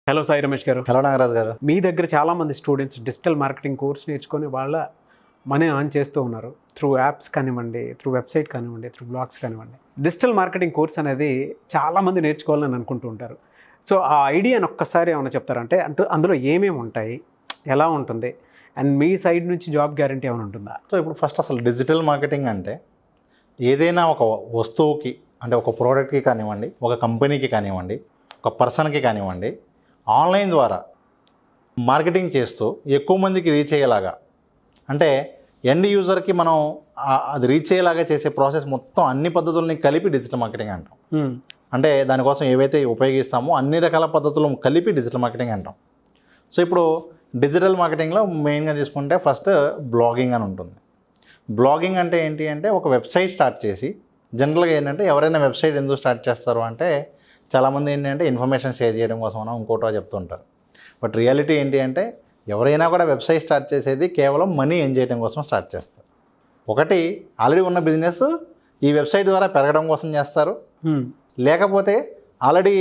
Hello Sai Ramesh గారు. Hello Nagaraj గారు. మీ దగ్గర చాలామంది స్టూడెంట్స్ డిజిటల్ మార్కెటింగ్ కోర్స్ నేర్చుకొని వాళ్ళ మనీ ఆన్ చేస్తూ ఉన్నారు. త్రూ యాప్స్ కానివ్వండి, త్రూ వెబ్సైట్ కానివ్వండి, త్రూ బ్లాగ్స్ కానివ్వండి. డిజిటల్ మార్కెటింగ్ కోర్స్ అనేది చాలామంది నేర్చుకోవాలని అనుకుంటూ ఉంటారు. సో ఆ ఐడియాని ఒక్కసారి ఏమైనా చెప్తారంటే అందులో ఏమేమి ఉంటాయి, ఎలా ఉంటుంది, అండ్ మీ సైడ్ నుంచి జాబ్ గ్యారంటీ ఏమైనా ఉంటుందా? సో ఇప్పుడు ఫస్ట్ అసలు డిజిటల్ మార్కెటింగ్ అంటే ఏదైనా ఒక వస్తువుకి అంటే ఒక ప్రోడక్ట్కి కానివ్వండి, ఒక కంపెనీకి కానివ్వండి, ఒక పర్సన్కి కానివ్వండి, ఆన్లైన్ ద్వారా మార్కెటింగ్ చేస్తూ ఎక్కువ మందికి రీచ్ అయ్యేలాగా, అంటే ఎండ్ యూజర్కి మనం అది రీచ్ అయ్యేలాగా చేసే ప్రాసెస్ మొత్తం అన్ని పద్ధతుల్ని కలిపి డిజిటల్ మార్కెటింగ్ అంటాం. అంటే దానికోసం ఏవైతే ఉపయోగిస్తామో అన్ని రకాల పద్ధతులు కలిపి డిజిటల్ మార్కెటింగ్ అంటాం. సో ఇప్పుడు డిజిటల్ మార్కెటింగ్లో మెయిన్గా తీసుకుంటే ఫస్ట్ బ్లాగింగ్ అని ఉంటుంది. బ్లాగింగ్ అంటే ఏంటి అంటే ఒక వెబ్సైట్ స్టార్ట్ చేసి, జనరల్గా ఏంటంటే ఎవరైనా వెబ్సైట్ ఎందుకు స్టార్ట్ చేస్తారు అంటే చాలామంది ఏంటంటే ఇన్ఫర్మేషన్ షేర్ చేయడం కోసం ఇంకోటో చెప్తుంటారు. బట్ రియాలిటీ ఏంటి అంటే ఎవరైనా కూడా వెబ్సైట్ స్టార్ట్ చేసేది కేవలం మనీ ఎర్న్ చేయడం కోసం స్టార్ట్ చేస్తారు. ఒకటి ఆల్రెడీ ఉన్న బిజినెస్ ఈ వెబ్సైట్ ద్వారా పెరగడం కోసం చేస్తారు, లేకపోతే ఆల్రెడీ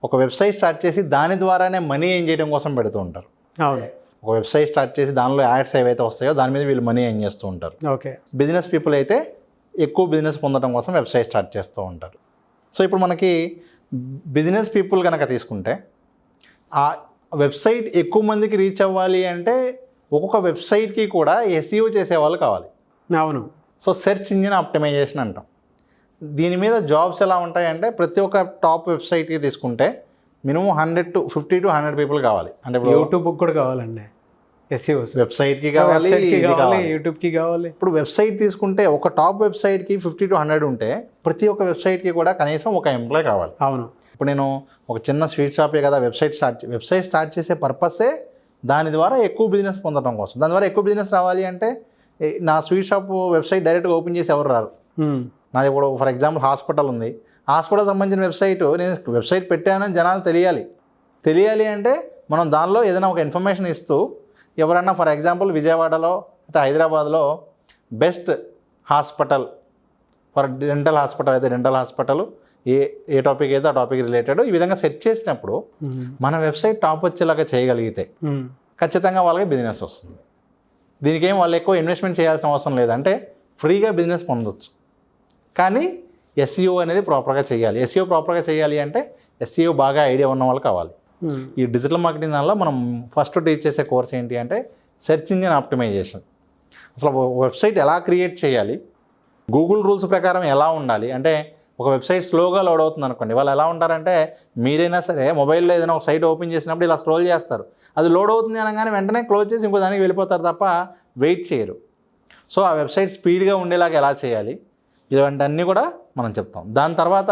ఒక వెబ్సైట్ స్టార్ట్ చేసి దాని ద్వారానే మనీ ఎర్న్ చేయడం కోసం పెడుతూ ఉంటారు. ఒక వెబ్సైట్ స్టార్ట్ చేసి దానిలో యాడ్స్ ఏవైతే వస్తాయో దాని మీద వీళ్ళు మనీ ఎర్న్ చేస్తూ ఉంటారు. ఓకే. బిజినెస్ పీపుల్ అయితే ఎక్కువ బిజినెస్ పొందడం కోసం వెబ్సైట్ స్టార్ట్ చేస్తూ ఉంటారు. సో ఇప్పుడు మనకి బిజినెస్ పీపుల్ కనుక తీసుకుంటే ఆ వెబ్సైట్ ఎక్కువ మందికి రీచ్ అవ్వాలి అంటే ఒక్కొక్క వెబ్సైట్కి కూడా ఎస్ఈఓ చేసేవాళ్ళు కావాలి. అవును. సో సెర్చ్ ఇంజిన్ ఆప్టిమైజేషన్ అంటాం. దీని మీద జాబ్స్ ఎలా ఉంటాయంటే ప్రతి ఒక్క టాప్ వెబ్సైట్కి తీసుకుంటే మినిమం 50 to 100 పీపుల్ కావాలి. అంటే యూట్యూబ్కి కూడా కావాలండి ఎస్ఈఓ. వెబ్సైట్కి కావాలి, యూట్యూబ్కి కావాలి. ఇప్పుడు వెబ్సైట్ తీసుకుంటే ఒక టాప్ వెబ్సైట్కి 50 to 100 ఉంటే ప్రతి ఒక్క వెబ్సైట్కి కూడా కనీసం ఒక ఎంప్లాయ్ కావాలి. అవును. ఇప్పుడు నేను ఒక చిన్న స్వీట్ షాపే కదా వెబ్సైట్ స్టార్ట్ చేసే పర్పసే దాని ద్వారా ఎక్కువ బిజినెస్ పొందడం కోసం. దాని ద్వారా ఎక్కువ బిజినెస్ రావాలి అంటే నా స్వీట్ షాప్ వెబ్సైట్ డైరెక్ట్గా ఓపెన్ చేసి ఎవరు రారు. నాది ఇప్పుడు ఫర్ ఎగ్జాంపుల్ హాస్పిటల్ ఉంది, హాస్పిటల్ సంబంధించిన వెబ్సైట్, నేను వెబ్సైట్ పెట్టానని జనాలు తెలియాలి అంటే మనం దానిలో ఏదైనా ఒక ఇన్ఫర్మేషన్ ఇస్తూ ఎవరన్నా ఫర్ ఎగ్జాంపుల్ విజయవాడలో అయితే హైదరాబాద్లో best hospital for dental hospital అయితే డెంటల్ హాస్పిటల్ ఏ టాపిక్ అయితే ఆ టాపిక్ రిలేటెడ్ ఈ విధంగా సెట్ చేసినప్పుడు మన వెబ్సైట్ టాప్ వచ్చేలాగా చేయగలిగితే ఖచ్చితంగా వాళ్ళకి బిజినెస్ వస్తుంది. దీనికి ఏం వాళ్ళు ఎక్కువ ఇన్వెస్ట్మెంట్ చేయాల్సిన అవసరం లేదంటే ఫ్రీగా బిజినెస్ పొందొచ్చు. కానీ ఎస్ఈఓ అనేది ప్రాపర్గా చేయాలి. ఎస్ఈఓ ప్రాపర్గా చేయాలి అంటే ఎస్ఈఓ బాగా ఐడియా ఉన్న వాళ్ళు కావాలి. ఈ డిజిటల్ మార్కెటింగ్ దానిలో మనం ఫస్ట్ టీచ్ చేసే కోర్స్ ఏంటి అంటే సెర్చ్ ఇంజిన్ ఆప్టిమైజేషన్. అసలు వెబ్సైట్ ఎలా క్రియేట్ చేయాలి, గూగుల్ రూల్స్ ప్రకారం ఎలా ఉండాలి. అంటే ఒక వెబ్సైట్ స్లోగా లోడ్ అవుతుంది అనుకోండి, వాళ్ళు ఎలా ఉంటారంటే మీరైనా సరే మొబైల్లో ఏదైనా ఒక సైట్ ఓపెన్ చేసినప్పుడు ఇలా స్క్రోల్ చేస్తారు, అది లోడ్ అవుతుంది అనగానే వెంటనే క్లోజ్ చేసి ఇంకో దానికి వెళ్ళిపోతారు తప్ప వెయిట్ చేయరు. సో ఆ వెబ్సైట్ స్పీడ్గా ఉండేలాగా ఎలా చేయాలి, ఇలాంటివన్నీ కూడా మనం చెప్తాం. దాని తర్వాత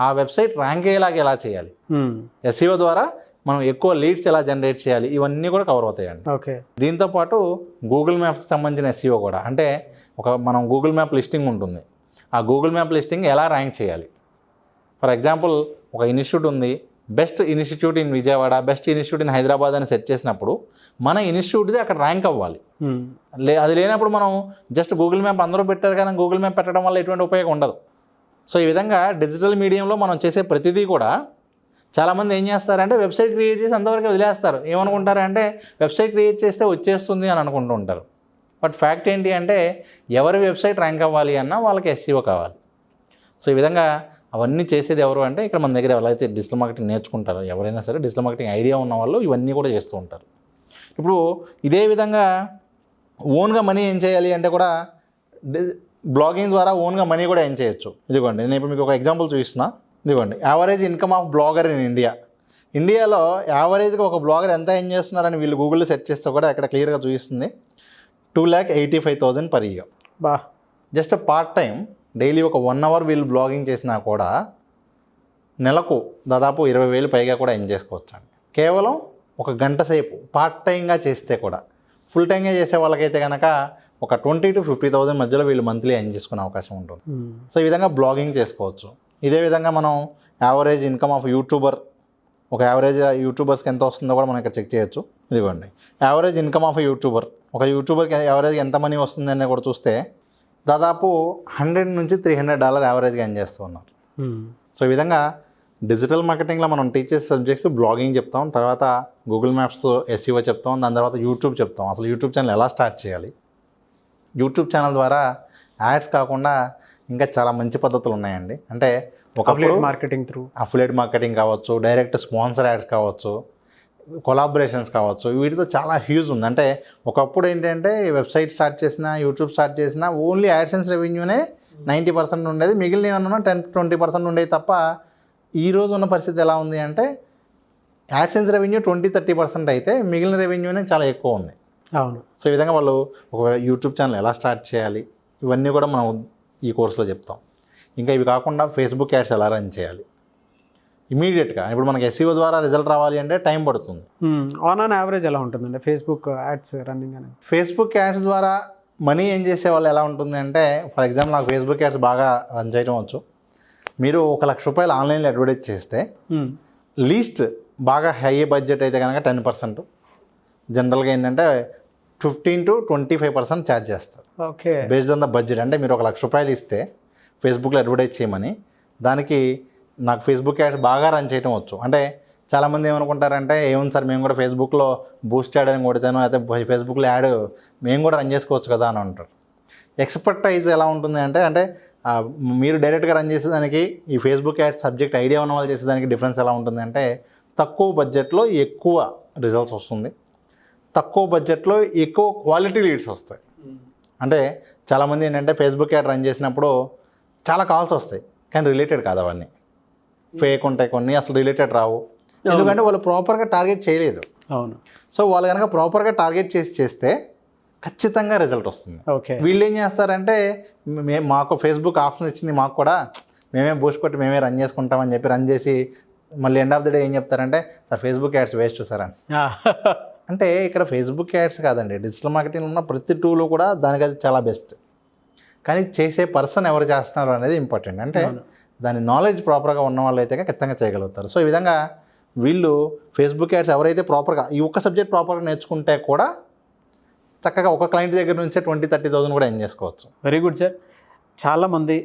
ఆ వెబ్సైట్ ర్యాంక్ అయ్యేలాగా ఎలా చేయాలి, ఎస్ఈఓ ద్వారా మనం ఎక్కువ లీడ్స్ ఎలా జనరేట్ చేయాలి, ఇవన్నీ కూడా కవర్ అవుతాయండి. ఓకే. దీంతోపాటు గూగుల్ మ్యాప్కి సంబంధించిన ఎస్ఈఓ కూడా, అంటే మనం గూగుల్ మ్యాప్ లిస్టింగ్ ఉంటుంది, ఆ గూగుల్ మ్యాప్ లిస్టింగ్ ఎలా ర్యాంక్ చేయాలి. ఫర్ ఎగ్జాంపుల్ ఒక ఇన్స్టిట్యూట్ ఉంది, best institute in Vijayawada, best institute in Hyderabad అని సెట్ చేసినప్పుడు మన ఇన్స్టిట్యూట్ది అక్కడ ర్యాంక్ అవ్వాలి. అది లేనప్పుడు మనం జస్ట్ గూగుల్ మ్యాప్ అందరూ పెట్టారు కానీ గూగుల్ మ్యాప్ పెట్టడం వల్ల ఎటువంటి ఉపయోగం ఉండదు. సో ఈ విధంగా డిజిటల్ మీడియంలో మనం చేసే ప్రతిదీ కూడా చాలామంది ఏం చేస్తారంటే వెబ్సైట్ క్రియేట్ చేసి అంతవరకు వదిలేస్తారు. ఏమనుకుంటారంటే వెబ్సైట్ క్రియేట్ చేస్తే వచ్చేస్తుంది అని అనుకుంటూ ఉంటారు. బట్ ఫ్యాక్ట్ ఏంటి అంటే ఎవరి వెబ్సైట్ ర్యాంక్ అవ్వాలి అన్నా వాళ్ళకి ఎస్ఈఓ కావాలి. సో ఈ విధంగా అవన్నీ చేసేది ఎవరు అంటే ఇక్కడ మన దగ్గర ఎవరైతే డిజిటల్ మార్కెటింగ్ నేర్చుకుంటారో ఎవరైనా సరే డిజిటల్ మార్కెటింగ్ ఐడియా ఉన్న వాళ్ళు ఇవన్నీ కూడా చేస్తూ ఉంటారు. ఇప్పుడు ఇదే విధంగా ఓన్గా మనీ ఏం చేయాలి అంటే కూడా బ్లాగింగ్ ద్వారా ఓన్గా మనీ కూడా ఏం చేయొచ్చు. ఇదిగోండి నేను ఇప్పుడు మీకు ఒక ఎగ్జాంపుల్ చూపిస్తున్నా. ఇదిగోండి average income of blogger in ఇండియాలో యావరేజ్గా ఒక బ్లాగర్ ఎంత ఏం చేస్తున్నారని వీళ్ళు గూగుల్లో సెర్చ్ చేస్తే కూడా ఇక్కడ క్లియర్గా చూపిస్తుంది. 2,85,000 per year. Just part time daily ఒక 1 hour వీళ్ళు బ్లాగింగ్ చేసినా కూడా నెలకు దాదాపు 20,000 పైగా కూడా ఎర్న్ చేసుకోవచ్చు అండి. కేవలం ఒక గంట సేపు పార్ట్ టైంగా చేస్తే కూడా. ఫుల్ టైంగా చేసే వాళ్ళకైతే కనుక ఒక 20,000 to 50,000 మధ్యలో వీళ్ళు మంత్లీ ఎర్న్ చేసుకునే అవకాశం ఉంటుంది. సో ఈ విధంగా బ్లాగింగ్ చేసుకోవచ్చు. ఇదే విధంగా మనం యావరేజ్ ఇన్కమ్ ఆఫ్ ఒక యావరేజ్ యూట్యూబర్స్కి ఎంత వస్తుందో కూడా మనం ఇక్కడ చెక్ చేయొచ్చు. ఇదిగోండి యావరేజ్ ఇన్కమ్ ఆఫ్ ఒక యూట్యూబర్కి యావరేజ్గా ఎంత మనీ వస్తుంది అని కూడా చూస్తే దాదాపు $100 నుంచి $300 యావరేజ్గా ఎర్న్ చేస్తూ ఉన్నారు. సో ఈ విధంగా డిజిటల్ మార్కెటింగ్లో మనం టీచ్ చేసే సబ్జెక్ట్స్ బ్లాగింగ్ చెప్తాం, తర్వాత గూగుల్ మ్యాప్స్ SEO చెప్తాం, దాని తర్వాత యూట్యూబ్ చెప్తాం. అసలు యూట్యూబ్ ఛానల్ ఎలా స్టార్ట్ చేయాలి, యూట్యూబ్ ఛానల్ ద్వారా యాడ్స్ కాకుండా ఇంకా చాలా మంచి పద్ధతులు ఉన్నాయండి. అంటే ఒకప్పుడు మార్కెటింగ్ త్రూ అఫిలియేట్ మార్కెటింగ్ కావచ్చు, డైరెక్ట్ స్పాన్సర్ యాడ్స్ కావచ్చు, కొలాబరేషన్స్ కావచ్చు, వీటితో చాలా హ్యూజ్ ఉంది. అంటే ఒకప్పుడు ఏంటంటే వెబ్సైట్ స్టార్ట్ చేసినా, యూట్యూబ్ స్టార్ట్ చేసినా ఓన్లీ యాడ్సెన్స్ రెవెన్యూనే 90% ఉండేది, మిగిలిన ఏమన్నా 10-20% ఉండేది తప్ప. ఈ రోజు ఉన్న పరిస్థితి ఎలా ఉంది అంటే యాడ్సెన్స్ రెవెన్యూ 20-30% అయితే మిగిలిన రెవెన్యూనే చాలా ఎక్కువ ఉంది. అవును. సో ఈ విధంగా వాళ్ళు ఒక యూట్యూబ్ ఛానల్ ఎలా స్టార్ట్ చేయాలి, ఇవన్నీ కూడా మనం ఈ కోర్సులో చెప్తాం. ఇంకా ఇవి కాకుండా ఫేస్బుక్ యాడ్స్ ఎలా రన్ చేయాలి ఇమీడియట్గా. ఇప్పుడు మనకి SEO ద్వారా రిజల్ట్ రావాలి అంటే టైం పడుతుంది. ఆన్ యావరేజ్ ఎలా ఉంటుందండి ఫేస్బుక్ యాడ్స్ రన్నింగ్ అనేది? ఫేస్బుక్ యాడ్స్ ద్వారా మనీ ఏం చేసే వాళ్ళు ఎలా ఉంటుంది అంటే, ఫర్ ఎగ్జాంపుల్ నాకు ఫేస్బుక్ యాడ్స్ బాగా రన్ చేయడం వచ్చు. మీరు 1 లక్ష రూపాయలు ఆన్లైన్లో అడ్వర్టైజ్ చేస్తే లీస్ట్ బాగా హై బడ్జెట్ అయితే కనుక 10%, జనరల్గా ఏంటంటే 15-25% ఛార్జ్ చేస్తారు. Okay. Based on the budget. అంటే మీరు 1 లక్ష రూపాయలు ఇస్తే ఫేస్బుక్లో అడ్వర్టైజ్ చేయమని, దానికి నాకు ఫేస్బుక్ యాడ్స్ బాగా రన్ చేయడం వచ్చు. అంటే చాలామంది ఏమనుకుంటారంటే, ఏముంది సార్ మేము కూడా ఫేస్బుక్లో బూస్ట్ యాడ్ అని కొడితాను, అయితే ఫేస్బుక్లో యాడ్ మేము కూడా రన్ చేసుకోవచ్చు కదా అని అంటారు. ఎక్స్పర్టైజ్ ఎలా ఉంటుంది అంటే మీరు డైరెక్ట్గా రన్ చేసేదానికి ఈ ఫేస్బుక్ యాడ్స్ సబ్జెక్ట్ ఐడియా ఉన్న వాళ్ళు చేసేదానికి డిఫరెన్స్ ఎలా ఉంటుంది అంటే, తక్కువ బడ్జెట్లో ఎక్కువ రిజల్ట్స్ వస్తుంది, తక్కువ బడ్జెట్లో ఎక్కువ క్వాలిటీ లీడ్స్ వస్తాయి. అంటే చాలామంది ఏంటంటే ఫేస్బుక్ యాడ్ రన్ చేసినప్పుడు చాలా కాల్స్ వస్తాయి, కానీ రిలేటెడ్ కాదు, అవన్నీ ఫేక్ ఉంటాయి, కొన్ని అసలు రిలేటెడ్ రావు. ఎందుకంటే వాళ్ళు ప్రాపర్గా టార్గెట్ చేయలేదు. అవును. సో వాళ్ళు కనుక ప్రాపర్గా టార్గెట్ చేస్తే ఖచ్చితంగా రిజల్ట్ వస్తుంది. ఓకే. వీళ్ళు ఏం చేస్తారంటే, మాకు ఫేస్బుక్ ఆప్షన్ ఇచ్చింది, మాకు కూడా మేమే బూస్ట్ కొట్టి మేమే రన్ చేసుకుంటామని చెప్పి రన్ చేసి మళ్ళీ ఎండ్ ఆఫ్ ద డే ఏం చెప్తారంటే, sir Facebook ads waste sir అని. అంటే ఇక్కడ ఫేస్బుక్ యాడ్స్ కాదండి, డిజిటల్ మార్కెటింగ్ ఉన్న ప్రతి టూలు కూడా దానికి అది చాలా బెస్ట్. కానీ చేసే పర్సన్ ఎవరు చేస్తున్నారు అనేది ఇంపార్టెంట్. అంటే దాని నాలెడ్జ్ ప్రాపర్గా ఉన్న వాళ్ళు అయితే ఖచ్చితంగా చేయగలుగుతారు. సో ఈ విధంగా వీళ్ళు ఫేస్బుక్ యాడ్స్ ఎవరైతే ప్రాపర్గా ఈ ఒక్క సబ్జెక్ట్ ప్రాపర్గా నేర్చుకుంటే కూడా చక్కగా ఒక క్లయింట్ దగ్గర నుంచే 20-30,000 కూడా ఎర్న్ చేసుకోవచ్చు. Very good sir. చాలామంది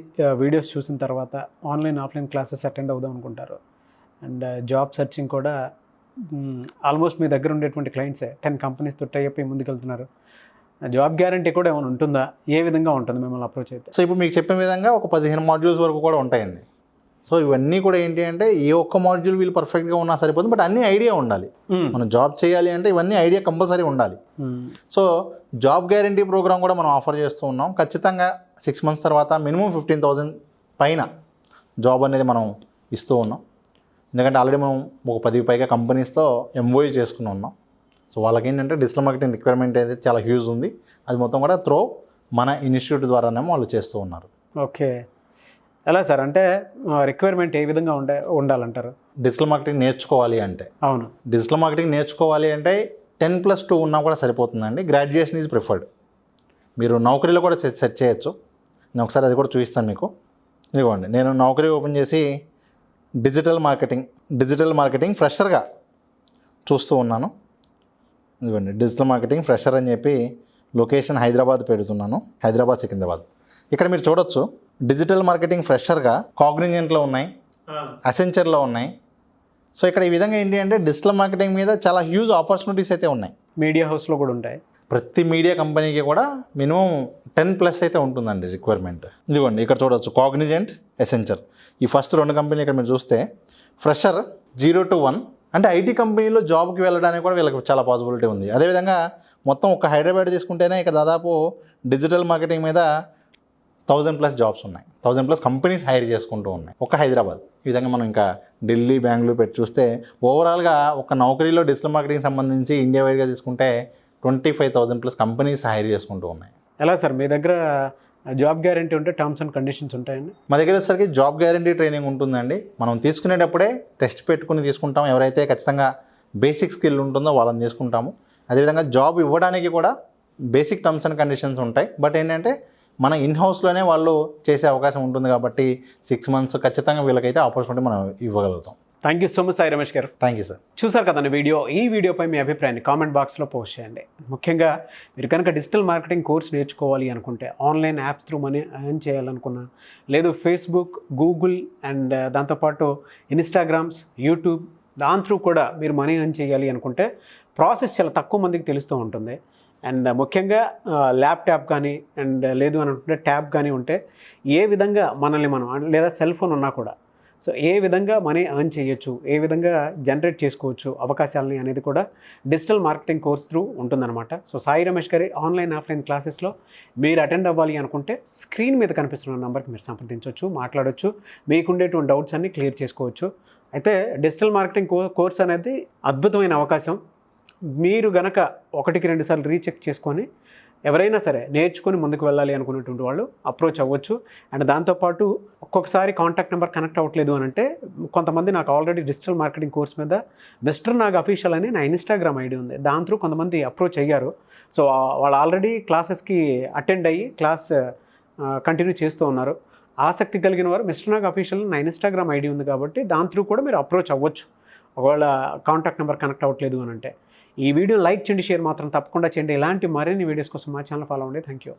వీడియోస్ చూసిన తర్వాత ఆన్లైన్ ఆఫ్లైన్ క్లాసెస్ అటెండ్ అవుదాం అనుకుంటారు. అండ్ జాబ్ సర్చింగ్ కూడా ఆల్మోస్ట్ మీ దగ్గర ఉండేటువంటి క్లయింట్సే 10 కంపెనీస్తో టై అయిపోయి ముందుకెళ్తున్నారు. జాబ్ గ్యారంటీ కూడా ఏమైనా ఉంటుందా? ఏ విధంగా ఉంటుంది మిమ్మల్ని అప్రోచ్ అయితే? సో ఇప్పుడు మీకు చెప్పిన విధంగా ఒక 15 మాడ్యూల్స్ వరకు కూడా ఉంటాయండి. సో ఇవన్నీ కూడా ఏంటి అంటే, ఏ ఒక్క మాడ్యూల్ వీళ్ళు పర్ఫెక్ట్గా ఉన్నా సరిపోతుంది, బట్ అన్ని ఐడియా ఉండాలి. మనం జాబ్ చేయాలి అంటే ఇవన్నీ ఐడియా కంపల్సరీ ఉండాలి. సో జాబ్ గ్యారంటీ ప్రోగ్రామ్ కూడా మనం ఆఫర్ చేస్తూ ఉన్నాం. ఖచ్చితంగా 6 months తర్వాత మినిమం 15,000 పైన జాబ్ అనేది మనం ఇస్తూ ఉన్నాం. ఎందుకంటే ఆల్రెడీ మనం ఒక 10 పైగా కంపెనీస్తో MOU చేసుకుని ఉన్నాం. సో వాళ్ళకి ఏంటంటే డిజిటల్ మార్కెటింగ్ రిక్వైర్మెంట్ అయితే చాలా హ్యూజ్ ఉంది. అది మొత్తం కూడా త్రో మన ఇన్స్టిట్యూట్ ద్వారానే వాళ్ళు చేస్తూ ఉన్నారు. ఓకే. ఎలా సార్? అంటే రిక్వైర్మెంట్ ఏ విధంగా ఉండాలంటారు? డిజిటల్ మార్కెటింగ్ నేర్చుకోవాలి అంటే, అవును, డిజిటల్ మార్కెటింగ్ నేర్చుకోవాలి అంటే 10+2 ఉన్నా కూడా సరిపోతుందండి. Graduation is preferred. మీరు నౌకరీలో కూడా సెట్ చేయొచ్చు. నేను ఒకసారి అది కూడా చూపిస్తాను మీకు. ఇదిగోండి, నేను నౌకరీ ఓపెన్ చేసి డిజిటల్ మార్కెటింగ్ ఫ్రెషర్గా చూస్తూ ఉన్నాను. ఇదిగోండి, డిజిటల్ మార్కెటింగ్ ఫ్రెషర్ అని చెప్పి లొకేషన్ హైదరాబాద్ పెడుతున్నాను, హైదరాబాద్ సికింద్రాబాద్. ఇక్కడ మీరు చూడొచ్చు, డిజిటల్ మార్కెటింగ్ ఫ్రెషర్గా కాగ్నిజెంట్లో ఉన్నాయి, అసెంచర్లో ఉన్నాయి. సో ఇక్కడ ఈ విధంగా ఏంటి అంటే డిజిటల్ మార్కెటింగ్ మీద చాలా హ్యూజ్ ఆపర్చునిటీస్ అయితే ఉన్నాయి. మీడియా హౌస్లో కూడా ఉంటాయి. ప్రతి మీడియా కంపెనీకి కూడా మినిమం 10+ అయితే ఉంటుందండి రిక్వైర్మెంట్. ఇదిగోండి ఇక్కడ చూడవచ్చు, కాగ్నిజెంట్, అసెంచర్. ఈ ఫస్ట్ 2 కంపెనీలు ఇక్కడ మీరు చూస్తే ఫ్రెషర్ 0 to 1 అంటే ఐటీ కంపెనీలో జాబ్కి వెళ్ళడానికి కూడా వీళ్ళకి చాలా పాసిబిలిటీ ఉంది. అదేవిధంగా మొత్తం ఒక హైదరాబాద్ తీసుకుంటేనే ఇక్కడ దాదాపు డిజిటల్ మార్కెటింగ్ మీద 1000+ జాబ్స్ ఉన్నాయి, 1000+ కంపెనీస్ హైర్ చేసుకుంటూ ఉన్నాయి ఒక హైదరాబాద్. ఈ విధంగా మనం ఇంకా ఢిల్లీ, బెంగళూరు పెట్టి చూస్తే ఓవరాల్గా ఒక నౌకరీలో డిజిటల్ మార్కెటింగ్ సంబంధించి ఇండియా వైడ్గా తీసుకుంటే 25,000+ కంపెనీస్ హైర్ చేసుకుంటూ ఉన్నాయి. ఎలా సార్ మీ దగ్గర జాబ్ గ్యారంటీ ఉంటే టర్మ్స్ అండ్ కండిషన్స్ ఉంటాయండి? మా దగ్గర వచ్చేసరికి జాబ్ గ్యారంటీ ట్రైనింగ్ ఉంటుందండి. మనం తీసుకునేటప్పుడే టెస్ట్ పెట్టుకుని తీసుకుంటాం. ఎవరైతే ఖచ్చితంగా బేసిక్ స్కిల్ ఉంటుందో వాళ్ళని తీసుకుంటాము. అదేవిధంగా జాబ్ ఇవ్వడానికి కూడా బేసిక్ టర్మ్స్ అండ్ కండిషన్స్ ఉంటాయి. బట్ ఏంటంటే మన ఇన్హౌస్లోనే వాళ్ళు చేసే అవకాశం ఉంటుంది కాబట్టి 6 months ఖచ్చితంగా వీళ్ళకైతే ఆపర్చునిటీ మనం ఇవ్వగలుగుతాం. Thank you so much Sai Ramesh గారు. Thank you sir. చూసారు కదండి ఈ వీడియోపై మీ అభిప్రాయాన్ని కామెంట్ బాక్స్లో పోస్ట్ చేయండి. ముఖ్యంగా మీరు కనుక డిజిటల్ మార్కెటింగ్ కోర్స్ నేర్చుకోవాలి అనుకుంటే, online apps through money earn చేయాలనుకున్నా, లేదు ఫేస్బుక్, గూగుల్ అండ్ దాంతోపాటు ఇన్స్టాగ్రామ్స్, యూట్యూబ్ దాని త్రూ కూడా మీరు మనీ ఎర్న్ చేయాలి అనుకుంటే ప్రాసెస్ చాలా తక్కువ మందికి తెలుస్తూ ఉంటుంది. అండ్ ముఖ్యంగా ల్యాప్టాప్ కానీ అండ్ లేదు అని అనుకుంటే ట్యాబ్ కానీ ఉంటే ఏ విధంగా మనల్ని మనం లేదా సెల్ ఫోన్ ఉన్నా కూడా సో ఏ విధంగా మనీ ఎర్న్ చేయొచ్చు, ఏ విధంగా జనరేట్ చేసుకోవచ్చు అవకాశాలని అనేది కూడా డిజిటల్ మార్కెటింగ్ కోర్స్ త్రూ ఉంటుందన్నమాట. సో సాయి రమేష్ గారి ఆన్లైన్ ఆఫ్లైన్ క్లాసెస్లో మీరు అటెండ్ అవ్వాలి అనుకుంటే స్క్రీన్ మీద కనిపిస్తున్న నెంబర్కి మీరు సంప్రదించవచ్చు, మాట్లాడవచ్చు, మీకుండేటువంటి డౌట్స్ అన్నీ క్లియర్ చేసుకోవచ్చు. అయితే డిజిటల్ మార్కెటింగ్ కోర్స్ అనేది అద్భుతమైన అవకాశం. మీరు గనక 1-2 సార్లు రీచెక్ చేసుకొని ఎవరైనా సరే నేర్చుకొని ముందుకు వెళ్ళాలి అనుకునేటువంటి వాళ్ళు అప్రోచ్ అవ్వచ్చు. అండ్ దాంతోపాటు ఒక్కొక్కసారి కాంటాక్ట్ నెంబర్ కనెక్ట్ అవ్వట్లేదు అని అంటే కొంతమంది నాకు ఆల్రెడీ డిజిటల్ మార్కెటింగ్ కోర్స్ మీద మిస్టర్ నాగ్ అఫీషియల్ అని నా ఇన్స్టాగ్రామ్ ఐడి ఉంది, దాని త్రూ కొంతమంది అప్రోచ్ అయ్యారు. సో వాళ్ళు ఆల్రెడీ క్లాసెస్కి అటెండ్ అయ్యి క్లాస్ కంటిన్యూ చేస్తూ ఉన్నారు. ఆసక్తి కలిగిన వారు మిస్టర్ నాగ్ అఫీషియల్ నా ఇన్స్టాగ్రామ్ ఐడి ఉంది కాబట్టి దాని త్రూ కూడా మీరు అప్రోచ్ అవ్వచ్చు ఒకవేళ కాంటాక్ట్ నెంబర్ కనెక్ట్ అవ్వట్లేదు అని అంటే. ఈ వీడియో లైక్ చేయండి, షేర్ మాత్రం తప్పకుండా చేయండి. ఇలాంటి మరిన్ని వీడియోస్ కోసం మా ఛానల్ ఫాలో అవ్వండి. Thank you.